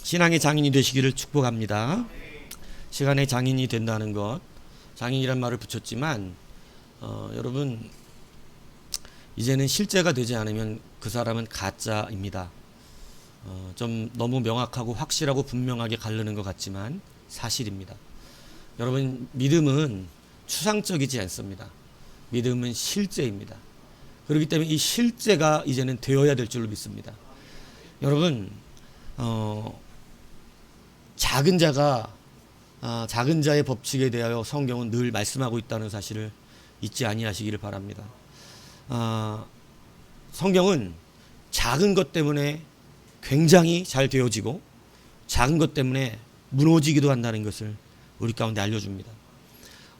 신앙의 장인이 되시기를 축복합니다. 시간의 장인이 된다는 것, 장인이란 말을 붙였지만 여러분 이제는 실제가 되지 않으면 그 사람은 가짜입니다. 좀 너무 명확하고 확실하고 분명하게 가르는 것 같지만 사실입니다. 여러분, 믿음은 추상적이지 않습니다. 믿음은 실제입니다. 그렇기 때문에 이 실제가 이제는 되어야 될 줄로 믿습니다. 여러분, 작은 자의 법칙에 대하여 성경은 늘 말씀하고 있다는 사실을 잊지 아니하시기를 바랍니다. 성경은 작은 것 때문에 굉장히 잘 되어지고 작은 것 때문에 무너지기도 한다는 것을 우리 가운데 알려줍니다.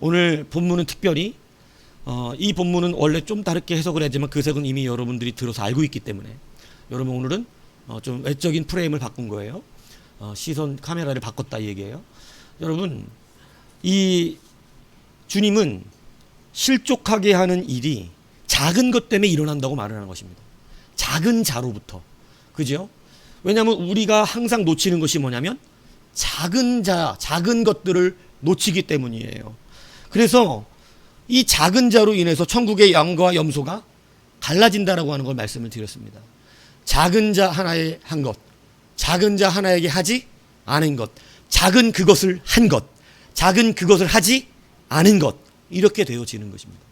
오늘 본문은 특별히 이 본문은 원래 좀 다르게 해석을 했지만 그 해석은 이미 여러분들이 들어서 알고 있기 때문에 여러분 오늘은 좀 외적인 프레임을 바꾼 거예요. 시선 카메라를 바꿨다 이 얘기예요. 여러분, 이 주님은 실족하게 하는 일이 작은 것 때문에 일어난다고 말을 하는 것입니다. 작은 자로부터. 그죠? 왜냐하면 우리가 항상 놓치는 것이 뭐냐면 작은 것들을 놓치기 때문이에요. 그래서 이 작은 자로 인해서 천국의 양과 염소가 갈라진다라고 하는 걸 말씀을 드렸습니다. 작은 자 하나에 한 것, 작은 자 하나에게 하지 않은 것, 작은 그것을 한 것, 작은 그것을 하지 않은 것, 이렇게 되어지는 것입니다.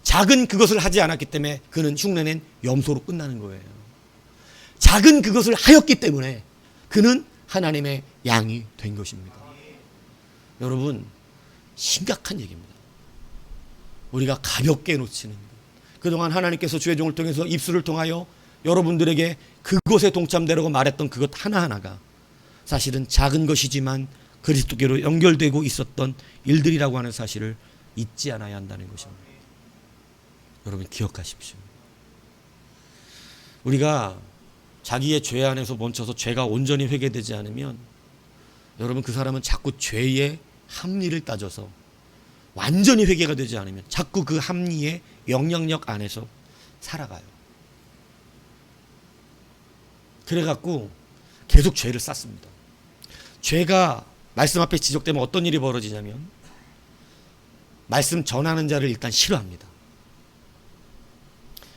작은 그것을 하지 않았기 때문에 그는 흉내낸 염소로 끝나는 거예요. 작은 그것을 하였기 때문에 그는 하나님의 양이 된 것입니다. 여러분, 심각한 얘기입니다. 우리가 가볍게 놓치는 것. 그동안 하나님께서 주의 종을 통해서 입술을 통하여 여러분들에게 그곳에 동참되라고 말했던 그것 하나하나가 사실은 작은 것이지만 그리스도께로 연결되고 있었던 일들이라고 하는 사실을 잊지 않아야 한다는 것입니다. 여러분 기억하십시오. 우리가 자기의 죄 안에서 멈춰서 죄가 온전히 회개되지 않으면 여러분 그 사람은 자꾸 죄의 합리를 따져서 완전히 회개가 되지 않으면 자꾸 그 합리의 영향력 안에서 살아가요. 그래갖고 계속 죄를 쌓습니다. 죄가 말씀 앞에 지적되면 어떤 일이 벌어지냐면 말씀 전하는 자를 일단 싫어합니다.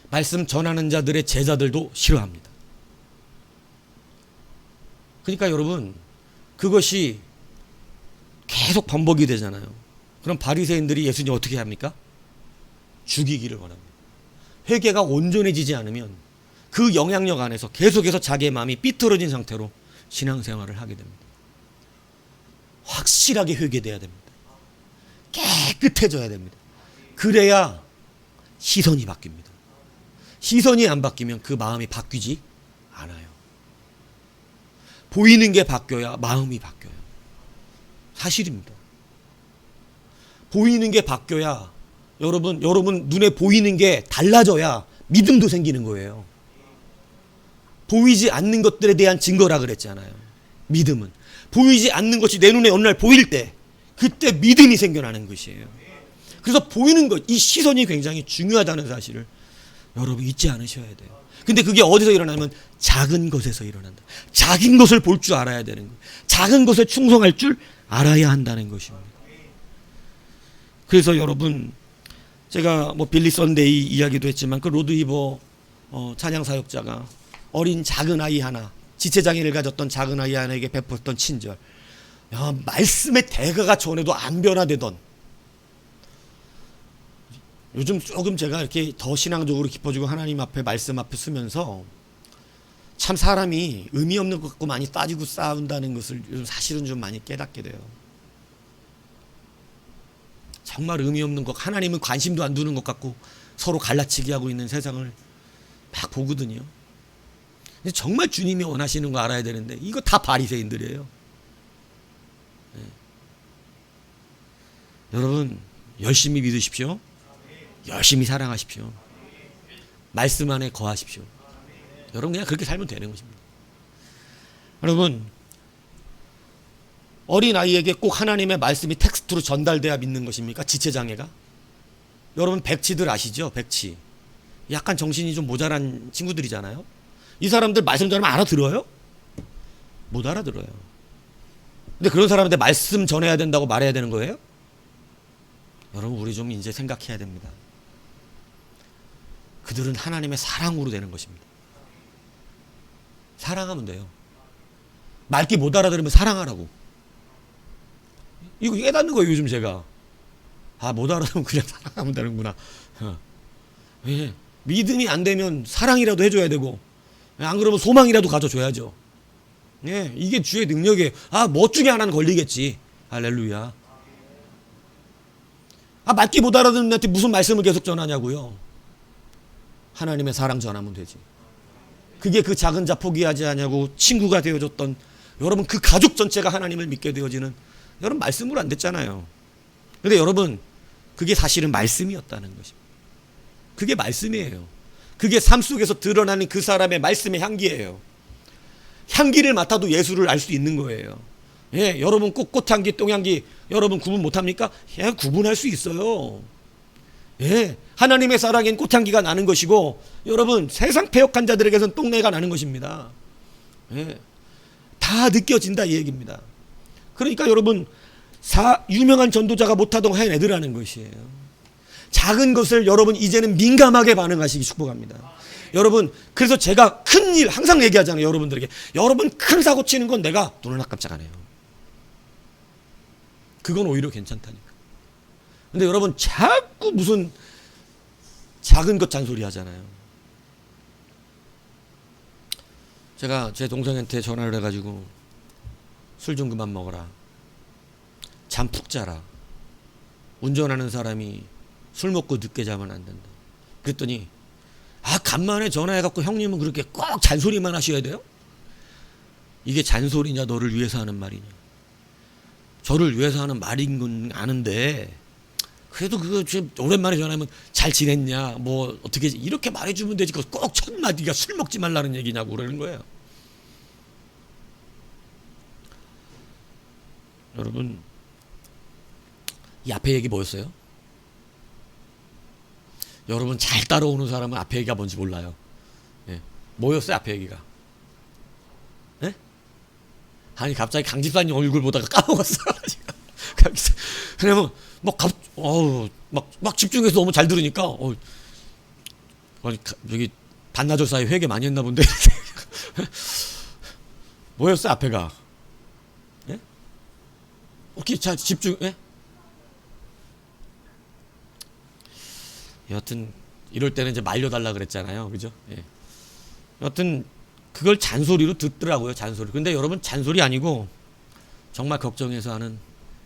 말씀 전하는 자들의 제자들도 싫어합니다. 그러니까 여러분 그것이 계속 반복이 되잖아요. 그럼 바리새인들이 예수님 어떻게 합니까? 죽이기를 원합니다. 회개가 온전해지지 않으면 그 영향력 안에서 계속해서 자기의 마음이 삐뚤어진 상태로 신앙생활을 하게 됩니다. 확실하게 회개돼야 됩니다. 깨끗해져야 됩니다. 그래야 시선이 바뀝니다. 시선이 안 바뀌면 그 마음이 바뀌지 않아요. 보이는 게 바뀌어야 마음이 바뀌어요. 사실입니다. 보이는 게 바뀌어야 여러분 눈에 보이는 게 달라져야 믿음도 생기는 거예요. 보이지 않는 것들에 대한 증거라 그랬잖아요. 믿음은 보이지 않는 것이 내 눈에 어느 날 보일 때 그때 믿음이 생겨나는 것이에요. 그래서 보이는 것, 이 시선이 굉장히 중요하다는 사실을 여러분 잊지 않으셔야 돼요. 근데 그게 어디서 일어나면 작은 것에서 일어난다. 작은 것을 볼 줄 알아야 되는 거예요. 작은 것에 충성할 줄 알아야 한다는 것입니다. 그래서 여러분 제가 빌리 선데이 이야기도 했지만 그 로드 히버 찬양 사역자가 어린 작은 아이 하나, 지체장애를 가졌던 작은 아이 하나에게 베풀었던 친절, 말씀의 대가가 전에도 안 변화되던, 요즘 조금 제가 이렇게 더 신앙적으로 깊어지고 하나님 앞에 말씀 앞에 서면서 참 사람이 의미 없는 것 갖고 많이 따지고 싸운다는 것을 요즘 사실은 좀 많이 깨닫게 돼요. 정말 의미 없는 것, 하나님은 관심도 안 두는 것 같고 서로 갈라치기 하고 있는 세상을 막 보거든요. 근데 정말 주님이 원하시는 거 알아야 되는데 이거 다 바리새인들이에요. 네. 여러분 열심히 믿으십시오. 열심히 사랑하십시오. 말씀 안에 거하십시오. 여러분 그냥 그렇게 살면 되는 것입니다. 여러분 어린아이에게 꼭 하나님의 말씀이 텍스트로 전달돼야 믿는 것입니까? 지체장애가? 여러분 백치들 아시죠? 백치. 약간 정신이 좀 모자란 친구들이잖아요. 이 사람들 말씀 전하면 알아들어요? 못 알아들어요. 근데 그런 사람한테 말씀 전해야 된다고 말해야 되는 거예요? 여러분, 우리 좀 이제 생각해야 됩니다. 그들은 하나님의 사랑으로 되는 것입니다. 사랑하면 돼요. 말귀 못 알아들으면 사랑하라고. 이거 깨닫는 거예요, 요즘 제가. 못 알아들으면 그냥 사랑하면 되는구나. 예. 믿음이 안 되면 사랑이라도 해줘야 되고, 안 그러면 소망이라도 가져줘야죠. 예. 이게 주의 능력이에요. 뭐 중에 하나는 걸리겠지. 할렐루야. 말귀 못 알아듣는 애한테 무슨 말씀을 계속 전하냐고요. 하나님의 사랑 전하면 되지. 그게 그 작은 자 포기하지 않냐고 친구가 되어줬던 여러분, 그 가족 전체가 하나님을 믿게 되어지는, 여러분 말씀으로 안 됐잖아요. 근데 여러분, 그게 사실은 말씀이었다는 것입니다. 그게 말씀이에요. 그게 삶 속에서 드러나는 그 사람의 말씀의 향기예요. 향기를 맡아도 예수를 알 수 있는 거예요. 예, 여러분 꽃향기, 똥향기 여러분 구분 못합니까? 예, 구분할 수 있어요. 예, 하나님의 사랑엔 꽃향기가 나는 것이고, 여러분 세상 패역한 자들에게서는 똥내가 나는 것입니다. 예, 다 느껴진다 이 얘기입니다. 그러니까 여러분, 유명한 전도자가 못하던 해내더라는 것이에요. 작은 것을 여러분 이제는 민감하게 반응하시기 축복합니다. 여러분, 그래서 제가 큰일 항상 얘기하잖아요. 여러분들에게, 여러분 큰 사고 치는 건 내가 눈을 깜짝 안 해요. 그건 오히려 괜찮다니까. 근데 여러분 자꾸 무슨 작은 것 잔소리 하잖아요. 제가 제 동생한테 전화를 해가지고 술 좀 그만 먹어라, 잠 푹 자라, 운전하는 사람이 술 먹고 늦게 자면 안 된다. 그랬더니 간만에 전화해갖고 형님은 그렇게 꼭 잔소리만 하셔야 돼요? 이게 잔소리냐 너를 위해서 하는 말이냐. 저를 위해서 하는 말인 건 아는데 그래도 그거 지금 오랜만에 전화하면 잘 지냈냐 뭐 어떻게 이렇게 말해주면 되지, 그거 꼭 첫 마디가 술 먹지 말라는 얘기냐고 그러는 거예요. 여러분, 이 앞에 얘기 뭐였어요? 여러분 잘 따라오는 사람은 앞에 얘기가 뭔지 몰라요. 예. 뭐였어요 앞에 얘기가? 예? 아니 갑자기 강 집사님 얼굴 보다가 까먹었어. 왜냐면 막 집중해서 너무 잘 들으니까 아니 여기 반나절 사이 회개 많이 했나 본데. 뭐였어 앞에가? 예? 오케이, 자 집중. 예? 여하튼 이럴 때는 이제 말려달라 그랬잖아요, 그죠? 예. 여하튼 그걸 잔소리로 듣더라고요, 잔소리. 근데 여러분 잔소리 아니고 정말 걱정해서 하는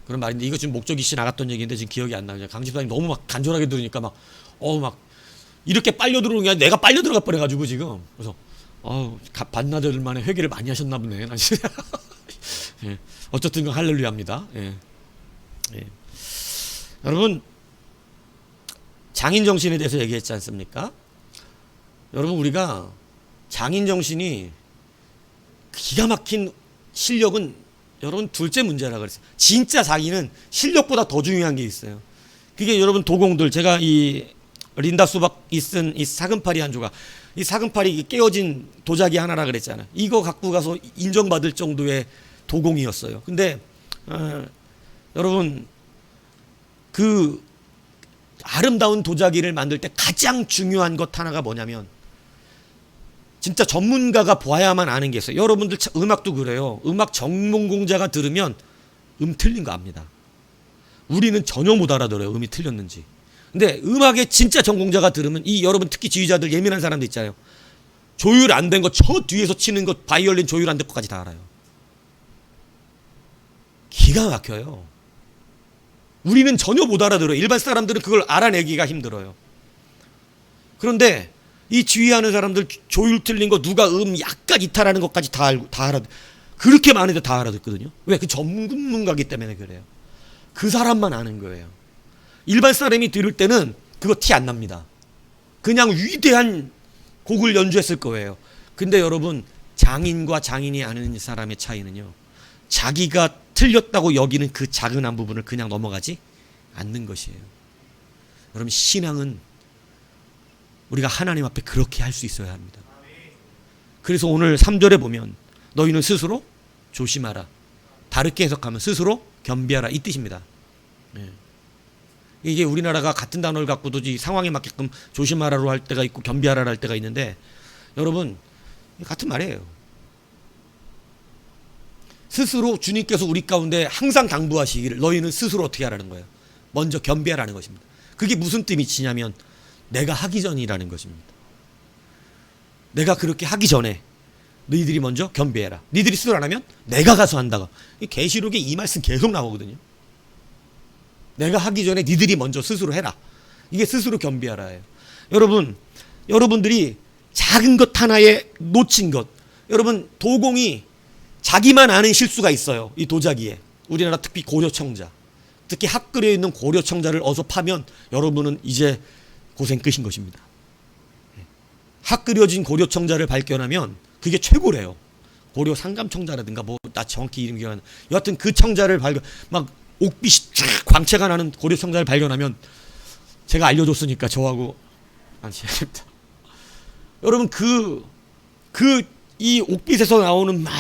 그런 말인데, 이거 지금 목적 이씨 나갔던 얘기인데 지금 기억이 안 나요. 강 집사님 너무 막 간절하게 들으니까 막 이렇게 빨려 들어오는 게 아니라 내가 빨려 들어가 버려가지고 지금. 그래서 반나절 만에 회개를 많이 하셨나 보네. 예. 어쨌든 할렐루야입니다. 예. 예. 여러분, 장인 정신에 대해서 얘기했지 않습니까? 여러분, 우리가 장인 정신이 기가 막힌 실력은 여러분 둘째 문제라 그랬어요. 진짜 장인은 실력보다 더 중요한 게 있어요. 그게 여러분 도공들, 제가 이 린다 수박이 쓴 이 사금파리 한 조각, 이 사금파리 깨어진 도자기 하나라 그랬잖아요. 이거 갖고 가서 인정받을 정도의 도공이었어요. 근데 여러분, 그 아름다운 도자기를 만들 때 가장 중요한 것 하나가 뭐냐면, 진짜 전문가가 보아야만 아는 게 있어요. 여러분들 음악도 그래요. 음악 전문공자가 들으면 틀린 거 압니다. 우리는 전혀 못 알아들어요, 음이 틀렸는지. 근데 음악의 진짜 전공자가 들으면, 이 여러분 특히 지휘자들 예민한 사람들 있잖아요. 조율 안 된 거, 저 뒤에서 치는 것, 바이올린 조율 안 된 것까지 다 알아요. 기가 막혀요. 우리는 전혀 못 알아들어요. 일반 사람들은 그걸 알아내기가 힘들어요. 그런데 이 지휘하는 사람들 조율 틀린 거, 누가 약간 이탈하는 것까지 다 알아. 그렇게 많은데 다 알아듣거든요. 왜? 그 전문가기 때문에 그래요. 그 사람만 아는 거예요. 일반 사람이 들을 때는 그거 티 안 납니다. 그냥 위대한 곡을 연주했을 거예요. 근데 여러분, 장인과 장인이 아는 사람의 차이는요, 자기가 틀렸다고 여기는 그 작은 한 부분을 그냥 넘어가지 않는 것이에요. 여러분, 신앙은 우리가 하나님 앞에 그렇게 할 수 있어야 합니다. 그래서 오늘 3절에 보면, 너희는 스스로 조심하라. 다르게 해석하면 스스로 겸비하라 이 뜻입니다. 예. 이게 우리나라가 같은 단어를 갖고도 상황에 맞게끔 조심하라로 할 때가 있고 겸비하라로 할 때가 있는데 여러분 같은 말이에요. 스스로 주님께서 우리 가운데 항상 당부하시기를 너희는 스스로 어떻게 하라는 거예요. 먼저 겸비하라는 것입니다. 그게 무슨 뜻이냐면 내가 하기 전이라는 것입니다. 내가 그렇게 하기 전에 너희들이 먼저 겸비해라. 너희들이 스스로 안 하면 내가 가서 한다고. 계시록에 이 말씀 계속 나오거든요. 내가 하기 전에 너희들이 먼저 스스로 해라. 이게 스스로 겸비하라예요. 여러분들이 작은 것 하나에 놓친 것. 여러분 도공이 자기만 아는 실수가 있어요. 이 도자기에. 우리나라 특히 고려청자. 특히 학글에 있는 고려청자를 어서 파면 여러분은 이제 고생 끝인 것입니다. 학그려진 고려청자를 발견하면 그게 최고래요. 고려 상감청자라든가 뭐 나 정확히 이름 기억 안 나. 여하튼 그 청자를 막 옥빛이 쫙 광채가 나는 고려청자를 발견하면 제가 알려줬으니까 저하고 안 시작합니다. 여러분 이 옥빛에서 나오는 막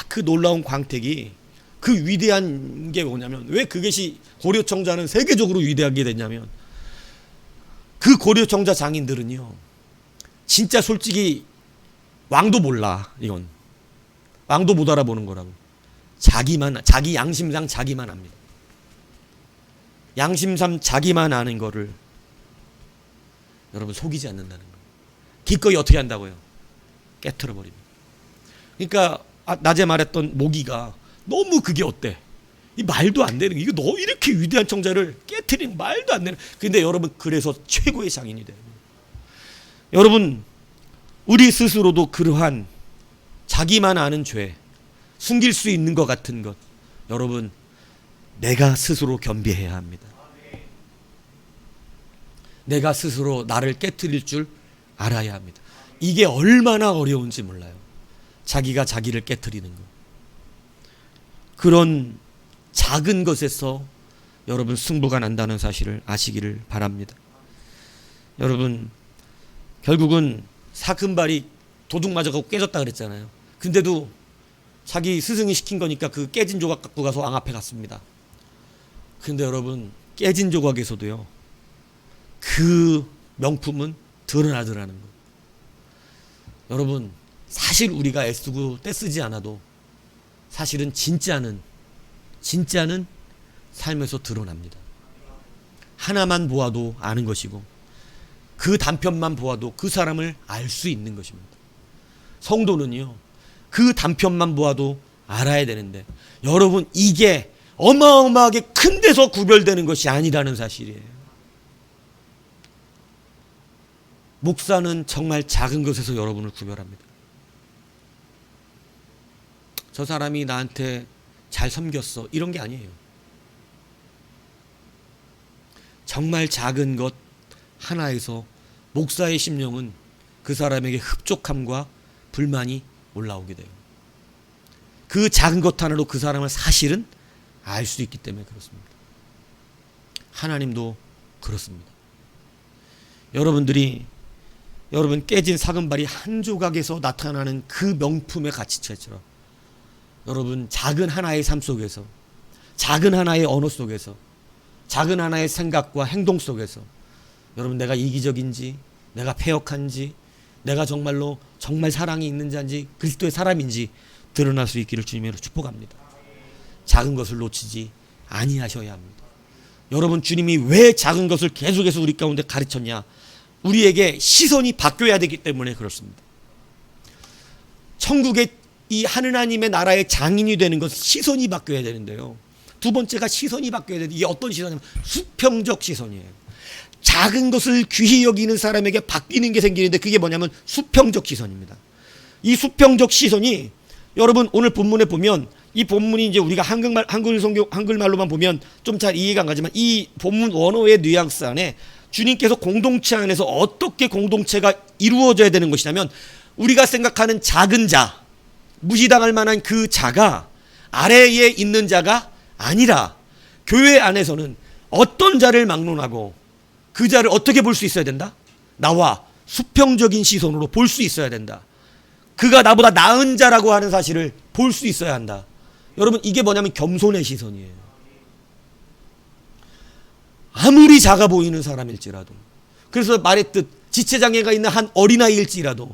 그 놀라운 광택이 그 위대한 게 뭐냐면 왜 그것이 고려청자는 세계적으로 위대하게 됐냐면 그 고려청자 장인들은요 진짜 솔직히 왕도 몰라. 이건 왕도 못 알아보는 거라고. 자기 양심상 자기만 압니다. 양심상 자기만 아는 거를 여러분 속이지 않는다는 거예요. 기꺼이 어떻게 한다고요? 깨트려 버립니다. 그러니까 낮에 말했던 모기가 너무 그게 어때? 이 말도 안 되는 이거 너 이렇게 위대한 청자를 깨트리는 말도 안 되는. 근데 여러분 그래서 최고의 장인이 돼요. 여러분 우리 스스로도 그러한 자기만 아는 죄, 숨길 수 있는 것 같은 것 여러분 내가 스스로 겸비해야 합니다. 내가 스스로 나를 깨트릴 줄 알아야 합니다. 이게 얼마나 어려운지 몰라요. 자기가 자기를 깨트리는 것. 그런 작은 것에서 여러분 승부가 난다는 사실을 아시기를 바랍니다. 여러분 결국은 사금발이 도둑 맞아가고 깨졌다 그랬잖아요. 근데도 자기 스승이 시킨 거니까 그 깨진 조각 갖고 가서 왕 앞에 갔습니다. 근데 여러분 깨진 조각에서도요 그 명품은 드러나더라는 거예요. 여러분 사실 우리가 애쓰고 떼쓰지 않아도 사실은 진짜는 삶에서 드러납니다. 하나만 보아도 아는 것이고 그 단편만 보아도 그 사람을 알 수 있는 것입니다. 성도는요 그 단편만 보아도 알아야 되는데 여러분 이게 어마어마하게 큰 데서 구별되는 것이 아니라는 사실이에요. 목사는 정말 작은 것에서 여러분을 구별합니다. 저 사람이 나한테 잘 섬겼어 이런 게 아니에요. 정말 작은 것 하나에서 목사의 심령은 그 사람에게 흡족함과 불만이 올라오게 돼요. 그 작은 것 하나로 그 사람을 사실은 알 수 있기 때문에 그렇습니다. 하나님도 그렇습니다. 여러분 깨진 사금발이 한 조각에서 나타나는 그 명품의 가치처럼 여러분 작은 하나의 삶 속에서 작은 하나의 언어 속에서 작은 하나의 생각과 행동 속에서 여러분 내가 이기적인지 내가 패역한지 내가 정말 사랑이 있는지 그리스도의 사람인지 드러날 수 있기를 주님으로 축복합니다. 작은 것을 놓치지 아니하셔야 합니다. 여러분 주님이 왜 작은 것을 계속해서 우리 가운데 가르쳤냐? 우리에게 시선이 바뀌어야 되기 때문에 그렇습니다. 천국의 이 하느님의 나라의 장인이 되는 것은 시선이 바뀌어야 되는데요. 두 번째가 시선이 바뀌어야 되는데 이게 어떤 시선이냐면 수평적 시선이에요. 작은 것을 귀히 여기는 사람에게 바뀌는 게 생기는데 그게 뭐냐면 수평적 시선입니다. 이 수평적 시선이 여러분 오늘 본문에 보면 이 본문이 이제 우리가 한글말로만 보면 좀 잘 이해가 안 가지만 이 본문 원어의 뉘앙스 안에 주님께서 공동체 안에서 어떻게 공동체가 이루어져야 되는 것이냐면 우리가 생각하는 작은 자, 무시당할 만한 그 자가 아래에 있는 자가 아니라 교회 안에서는 어떤 자를 막론하고 그 자를 어떻게 볼 수 있어야 된다? 나와 수평적인 시선으로 볼 수 있어야 된다. 그가 나보다 나은 자라고 하는 사실을 볼 수 있어야 한다. 여러분, 이게 뭐냐면 겸손의 시선이에요. 아무리 작아 보이는 사람일지라도, 그래서 말했듯 지체장애가 있는 한 어린아이일지라도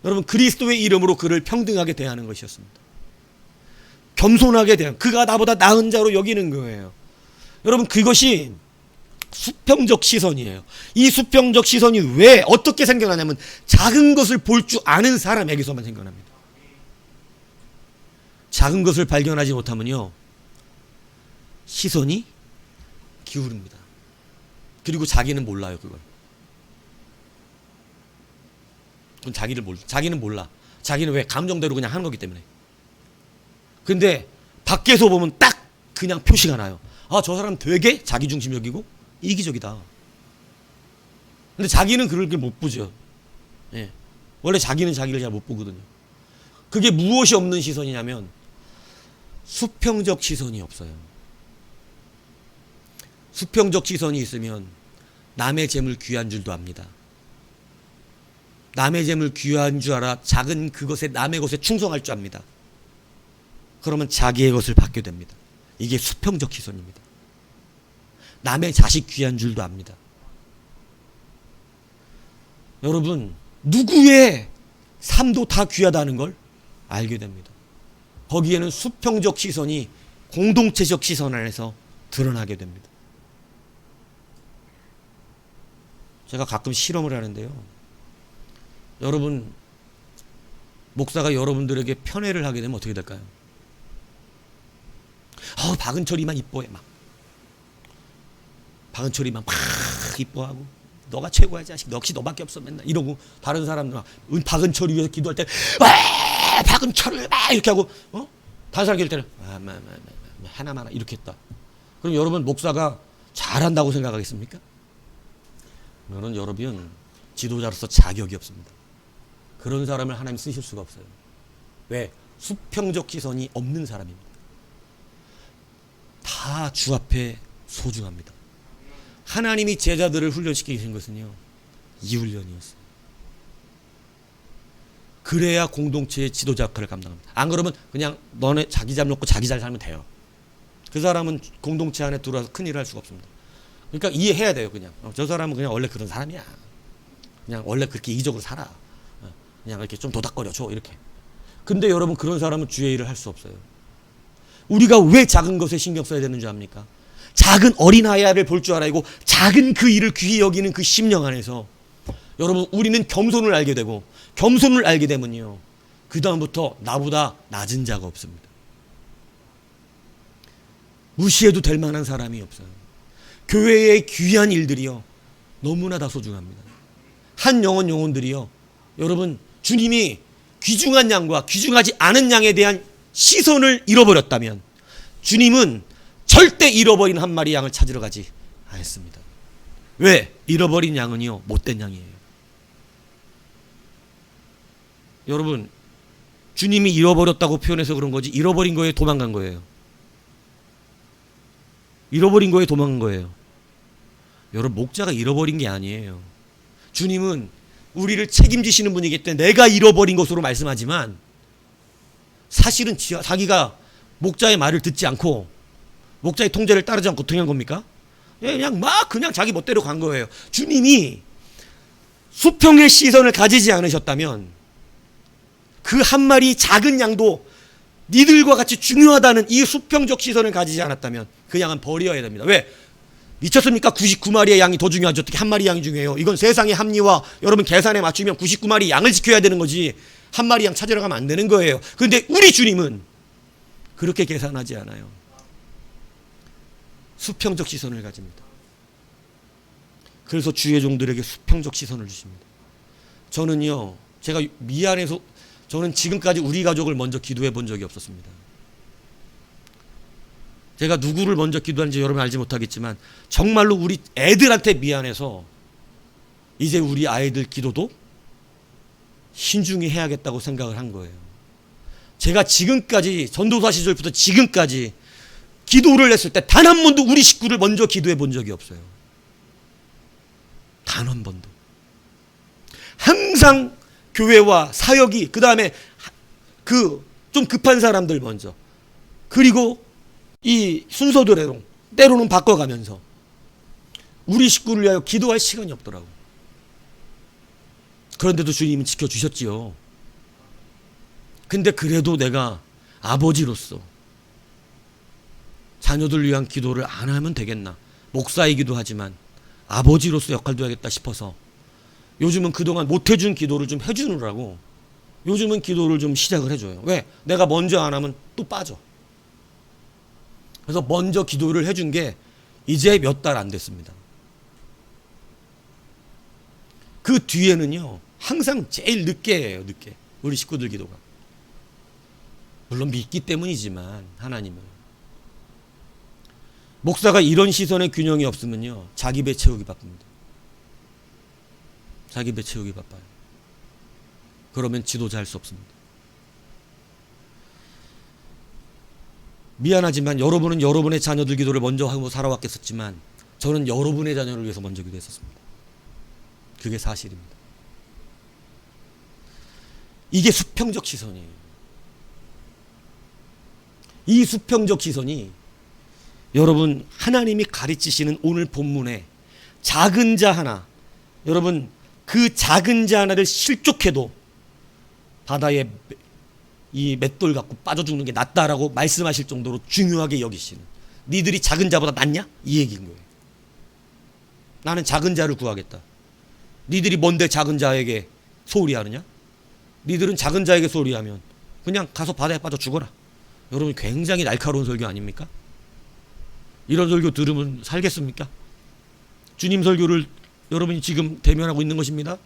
여러분, 그리스도의 이름으로 그를 평등하게 대하는 것이었습니다. 겸손하게 대하는, 그가 나보다 나은 자로 여기는 거예요. 여러분, 그것이 수평적 시선이에요. 이 수평적 시선이 왜 어떻게 생겨나냐면 작은 것을 볼 줄 아는 사람에게서만 생겨납니다. 작은 것을 발견하지 못하면요, 시선이 기울입니다. 그리고 자기는 몰라요, 그걸. 그건 자기는 몰라. 자기는 왜? 감정대로 그냥 하는 거기 때문에. 근데 밖에서 보면 딱 그냥 표시가 나요. 아, 저 사람 되게 자기중심적이고 이기적이다. 근데 자기는 그렇게 못 보죠. 예. 원래 자기는 자기를 잘 못 보거든요. 그게 무엇이 없는 시선이냐면 수평적 시선이 없어요. 수평적 시선이 있으면 남의 재물 귀한 줄도 압니다. 남의 재물 귀한 줄 알아 작은 그것에, 남의 것에 충성할 줄 압니다. 그러면 자기의 것을 받게 됩니다. 이게 수평적 시선입니다. 남의 자식 귀한 줄도 압니다. 여러분, 누구의 삶도 다 귀하다는 걸 알게 됩니다. 거기에는 수평적 시선이 공동체적 시선 안에서 드러나게 됩니다. 제가 가끔 실험을 하는데요, 여러분, 목사가 여러분들에게 편애를 하게 되면 어떻게 될까요? 박은철이만 이뻐해. 막 박은철이만 막 이뻐하고, 너가 최고야 자식, 역시 너밖에 없어 맨날 이러고, 다른 사람들 박은철을 위해서 기도할 때 와 박은철을 막 이렇게 하고, 다른 사람 기도할 때는 하나만 이렇게 했다. 그럼 여러분, 목사가 잘한다고 생각하겠습니까? 그러면 여러분, 지도자로서 자격이 없습니다. 그런 사람을 하나님 쓰실 수가 없어요. 왜? 수평적 시선이 없는 사람입니다. 다 주 앞에 소중합니다. 하나님이 제자들을 훈련시키신 것은요, 이 훈련이었어요. 그래야 공동체의 지도자 역할을 감당합니다. 안 그러면 그냥 너네 자기 잘 먹고 자기 잘 살면 돼요. 그 사람은 공동체 안에 들어와서 큰일을 할 수가 없습니다. 그러니까 이해해야 돼요. 그냥 저 사람은 그냥 원래 그런 사람이야. 그냥 원래 그렇게 이기적으로 살아. 그냥 이렇게 좀 도닥거려 줘, 이렇게. 근데 여러분, 그런 사람은 주의 일을 할 수 없어요. 우리가 왜 작은 것에 신경 써야 되는 줄 압니까? 작은 어린아이를 볼 줄 알고 작은 그 일을 귀히 여기는 그 심령 안에서 여러분, 우리는 겸손을 알게 되고, 겸손을 알게 되면요, 그 다음부터 나보다 낮은 자가 없습니다. 무시해도 될 만한 사람이 없어요. 교회의 귀한 일들이요, 너무나 다 소중합니다. 한 영혼들이요, 여러분, 주님이 귀중한 양과 귀중하지 않은 양에 대한 시선을 잃어버렸다면 주님은 절대 잃어버린 한 마리 양을 찾으러 가지 않았습니다. 왜? 잃어버린 양은요, 못된 양이에요. 여러분, 주님이 잃어버렸다고 표현해서 그런 거지, 잃어버린 거에 도망간 거예요. 잃어버린 거에 도망간 거예요. 여러분, 목자가 잃어버린 게 아니에요. 주님은 우리를 책임지시는 분이기 때문에 내가 잃어버린 것으로 말씀하지만, 사실은 자기가 목자의 말을 듣지 않고 목자의 통제를 따르지 않고 어떻게 한 겁니까? 그냥 자기 멋대로 간 거예요. 주님이 수평의 시선을 가지지 않으셨다면 그 한 마리 작은 양도 니들과 같이 중요하다는 이 수평적 시선을 가지지 않았다면 그 양은 버려야 됩니다. 왜? 미쳤습니까? 99마리의 양이 더 중요하죠. 어떻게 한 마리 양이 중요해요? 이건 세상의 합리와 여러분 계산에 맞추면 99마리 양을 지켜야 되는 거지, 한 마리 양 찾으러 가면 안 되는 거예요. 그런데 우리 주님은 그렇게 계산하지 않아요. 수평적 시선을 가집니다. 그래서 주의 종들에게 수평적 시선을 주십니다. 저는요, 제가 미안해서 저는 지금까지 우리 가족을 먼저 기도해 본 적이 없었습니다. 제가 누구를 먼저 기도하는지 여러분 알지 못하겠지만 정말로 우리 애들한테 미안해서 이제 우리 아이들 기도도 신중히 해야겠다고 생각을 한 거예요. 제가 지금까지 전도사 시절부터 지금까지 기도를 했을 때 단 한 번도 우리 식구를 먼저 기도해 본 적이 없어요. 단 한 번도. 항상 교회와 사역이, 그 다음에 그 좀 급한 사람들 먼저, 그리고 이 순서대로 때로는 바꿔가면서 우리 식구를 위하여 기도할 시간이 없더라고. 그런데도 주님은 지켜주셨지요. 근데 그래도 내가 아버지로서 자녀들 위한 기도를 안 하면 되겠나. 목사이기도 하지만 아버지로서 역할도 해야겠다 싶어서 요즘은 그동안 못해준 기도를 좀 해주느라고 요즘은 기도를 좀 시작을 해줘요. 왜? 내가 먼저 안 하면 또 빠져. 그래서 먼저 기도를 해준 게 이제 몇 달 안 됐습니다. 그 뒤에는요, 항상 제일 늦게 해요. 늦게. 우리 식구들 기도가. 물론 믿기 때문이지만 하나님을. 목사가 이런 시선의 균형이 없으면요, 자기 배 채우기 바쁩니다. 자기 배 채우기 바빠요. 그러면 지도자 할 수 없습니다. 미안하지만 여러분은 여러분의 자녀들 기도를 먼저 하고 살아왔겠었지만 저는 여러분의 자녀를 위해서 먼저 기도했었습니다. 그게 사실입니다. 이게 수평적 시선이에요. 이 수평적 시선이 여러분 하나님이 가르치시는 오늘 본문에 작은 자 하나, 여러분 그 작은 자 하나를 실족해도 바다에 이 맷돌 갖고 빠져 죽는 게 낫다라고 말씀하실 정도로 중요하게 여기시는, 니들이 작은 자보다 낫냐? 이 얘기인 거예요. 나는 작은 자를 구하겠다. 니들이 뭔데 작은 자에게 소홀히 하느냐? 니들은 작은 자에게 소홀히 하면 그냥 가서 바다에 빠져 죽어라. 여러분 굉장히 날카로운 설교 아닙니까? 이런 설교 들으면 살겠습니까? 주님 설교를 여러분이 지금 대면하고 있는 것입니다.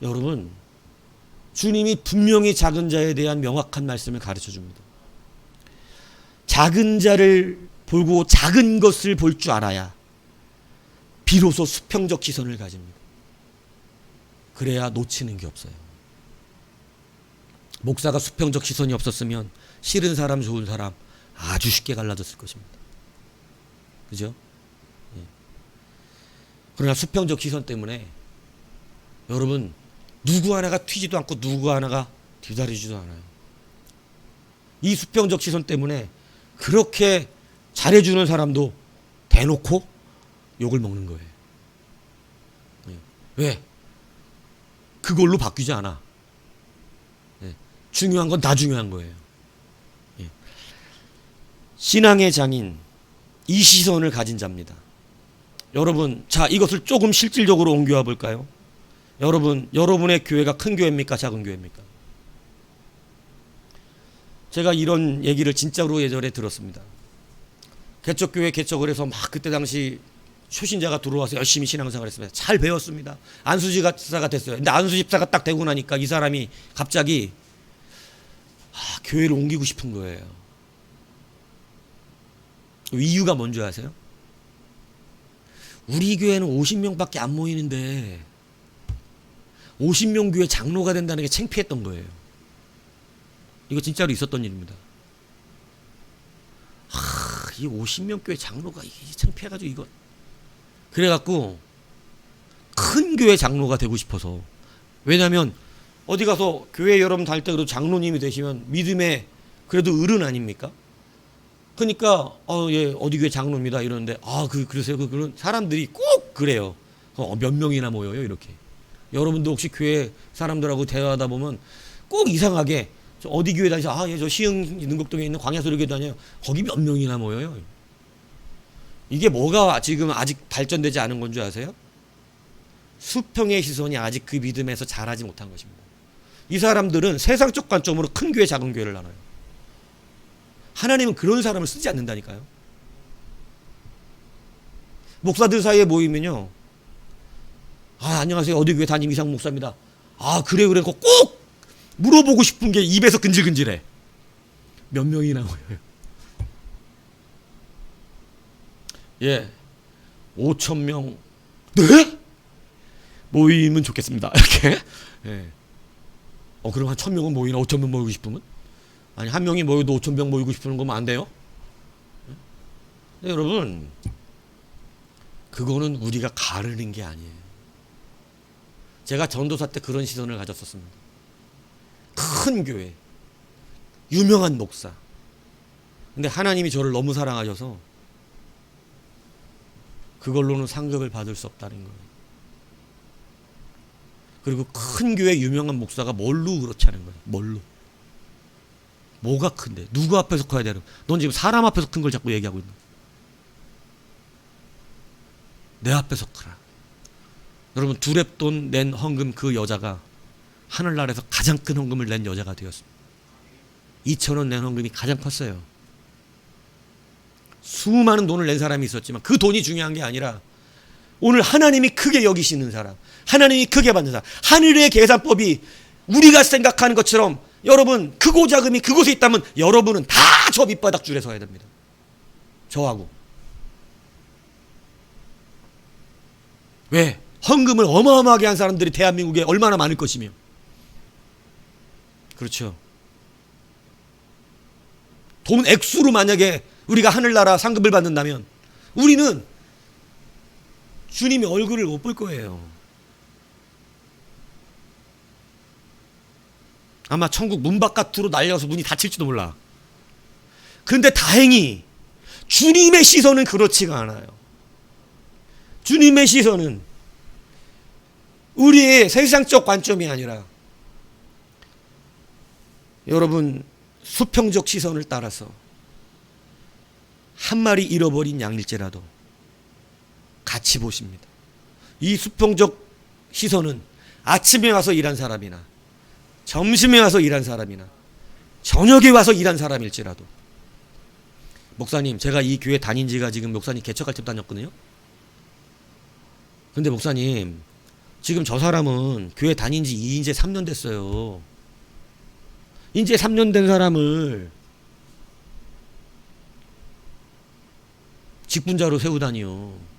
여러분, 주님이 분명히 작은 자에 대한 명확한 말씀을 가르쳐 줍니다. 작은 자를 보고 작은 것을 볼 줄 알아야 비로소 수평적 시선을 가집니다. 그래야 놓치는 게 없어요. 목사가 수평적 시선이 없었으면 싫은 사람 좋은 사람 아주 쉽게 갈라졌을 것입니다. 그죠? 예. 그러나 수평적 시선 때문에 여러분 누구 하나가 튀지도 않고 누구 하나가 뒤다리지도 않아요. 이 수평적 시선 때문에 그렇게 잘해주는 사람도 대놓고 욕을 먹는 거예요. 예. 왜? 그걸로 바뀌지 않아. 예. 중요한 건 다 중요한 거예요. 예. 신앙의 장인, 이 시선을 가진 자입니다. 여러분, 자, 이것을 조금 실질적으로 옮겨와 볼까요? 여러분, 여러분의 교회가 큰 교회입니까? 작은 교회입니까? 제가 이런 얘기를 진짜로 예전에 들었습니다. 개척교회 개척을 해서 막 그때 당시 초신자가 들어와서 열심히 신앙생활을 했습니다. 잘 배웠습니다. 안수집사가 됐어요. 근데 안수집사가 딱 되고 나니까 이 사람이 갑자기 교회를 옮기고 싶은 거예요. 이유가 뭔지 아세요? 우리 교회는 50명밖에 안 모이는데 50명 교회 장로가 된다는 게 창피했던 거예요. 이거 진짜로 있었던 일입니다. 이 50명 교회 장로가 이게 창피해가지고 이거. 그래갖고 큰 교회 장로가 되고 싶어서. 왜냐하면 어디 가서 교회 여러분 다닐 때 그래도 장로님이 되시면 믿음의 그래도 어른 아닙니까? 그러니까 예, 어디 교회 장로입니다 이러는데 그러세요? 그런 사람들이 꼭 그래요. 몇 명이나 모여요 이렇게. 여러분도 혹시 교회 사람들하고 대화하다 보면 꼭 이상하게 어디 교회 다니서 예, 저 시흥 능곡동에 있는 광야소리교회 다녀요. 거기 몇 명이나 모여요. 이게 뭐가 지금 아직 발전되지 않은 건 줄 아세요? 수평의 시선이 아직 그 믿음에서 자라지 못한 것입니다. 이 사람들은 세상적 관점으로 큰 교회 작은 교회를 나눠요. 하나님은 그런 사람을 쓰지 않는다니까요. 목사들 사이에 모이면요, 안녕하세요 어디 교회 담임 이상 목사입니다. 그래 꼭 물어보고 싶은 게 입에서 근질근질해. 몇 명이나 모여요? 예, 5,000명. 네? 모이면 좋겠습니다. 이렇게. 예. 그럼 한 1,000명은 모이나? 5,000명 모이고 싶으면? 아니, 한 명이 모여도 5,000명 모이고 싶은 거면 안 돼요? 네, 여러분, 그거는 우리가 가르는 게 아니에요. 제가 전도사 때 그런 시선을 가졌었습니다. 큰 교회, 유명한 목사. 근데 하나님이 저를 너무 사랑하셔서 그걸로는 상급을 받을 수 없다는 거예요. 그리고 큰 교회 유명한 목사가 뭘로 그렇지 않은 거예요. 뭘로? 뭐가 큰데? 누구 앞에서 커야 되는? 넌 지금 사람 앞에서 큰 걸 자꾸 얘기하고 있는 거야. 내 앞에서 크라. 여러분, 두렙돈 낸 헌금 그 여자가 하늘나라에서 가장 큰 헌금을 낸 여자가 되었습니다. 2,000원 낸 헌금이 가장 컸어요. 수많은 돈을 낸 사람이 있었지만 그 돈이 중요한 게 아니라 오늘 하나님이 크게 여기시는 사람, 하나님이 크게 받는 사람, 하늘의 계산법이 우리가 생각하는 것처럼 여러분 크고 작음이 그곳에 있다면 여러분은 다 저 밑바닥 줄에 서야 됩니다. 저하고. 왜? 헌금을 어마어마하게 한 사람들이 대한민국에 얼마나 많을 것이며. 그렇죠. 돈 액수로 만약에 우리가 하늘나라 상급을 받는다면 우리는 주님의 얼굴을 못 볼 거예요. 아마 천국 문 바깥으로 날려서 문이 닫힐지도 몰라. 그런데 다행히 주님의 시선은 그렇지가 않아요. 주님의 시선은 우리의 세상적 관점이 아니라 여러분 수평적 시선을 따라서 한 마리 잃어버린 양일지라도 같이 보십니다. 이 수평적 시선은 아침에 와서 일한 사람이나 점심에 와서 일한 사람이나 저녁에 와서 일한 사람일지라도 목사님, 제가 이 교회 다닌 지가 지금 목사님 개척할 때 다녔거든요. 근데 목사님, 지금 저 사람은 교회 다닌 지 이제 3년 됐어요. 이제 3년 된 사람을 직분자로 세우다니요.